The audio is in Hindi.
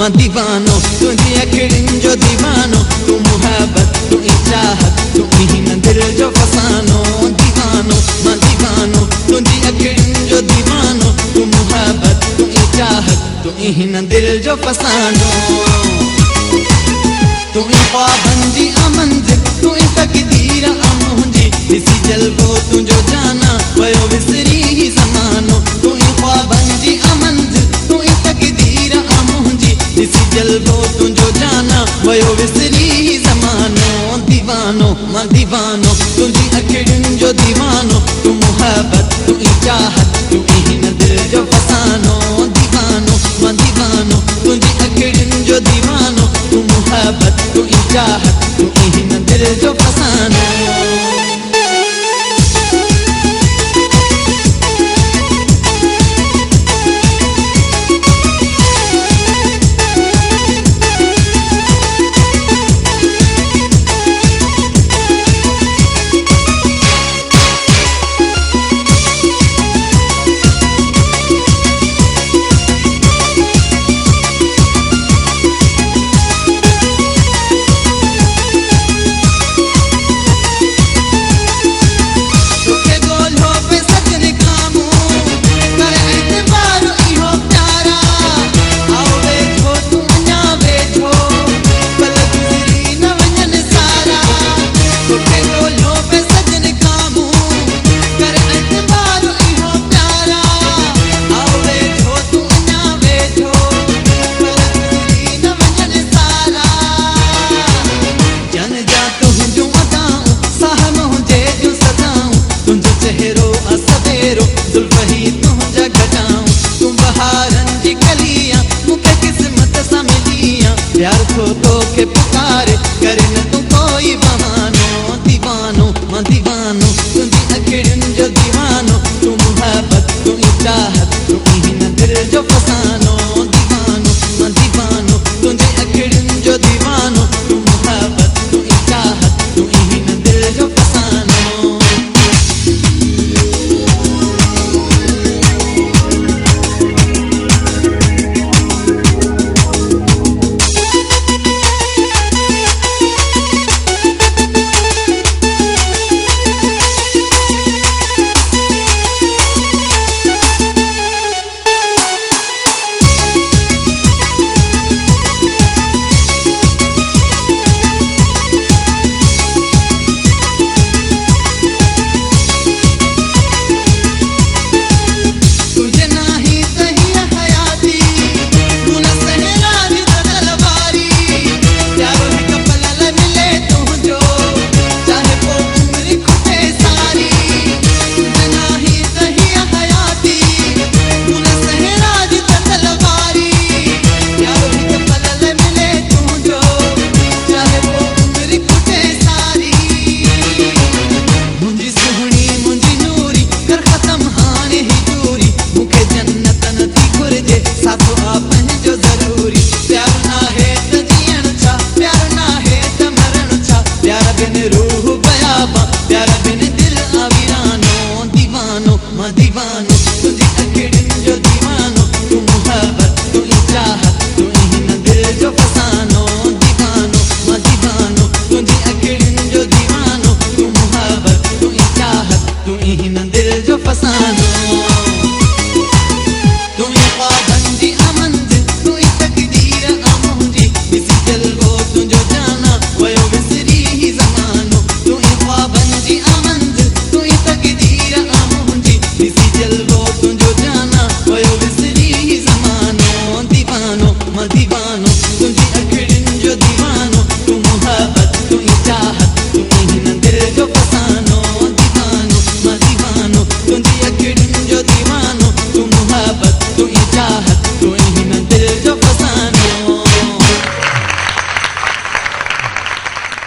मां दीवानो तुझी अखियुनि जो दीवानो तू मुहब्बत तू चाहत तू ही दिल जो फसानो दीवानो मां दीवानो तुझी अखियुनि जो दीवानो तू मुहब्बत तू चाहत तू ही दिल जो फसानो तू ख्वाबंदी अमंज़िल तू तकदीर मुंहिंजी ॾिसी जलबो तुंहिंजो जाना वयो विसरी ही ज़मानो तू ख्वाबंदी अमंज़िल तू तकदीर मुंहिंजी ॾिसी जलबो तुंहिंजो जाना वयो विसरी ही ज़मानो दीवानो मां दीवानो तुंहिंजी अखियुनि जो दीवानो तू मुहब्बत तू चाहत तू ही दिल जो फसानो दीवानो मां दीवानो तुंहिंजी अखियुनि जो दीवानो तू मुहब्बत तू चाहत तू ही दिल जो फसानो प्यार को तो के पुकारे करे न तू कोई बहानो दीवानो मां दीवानो तुझी अखियुनि जो दीवानो तू मुहब्बत तू चाहत तू ही दिल जो फसानो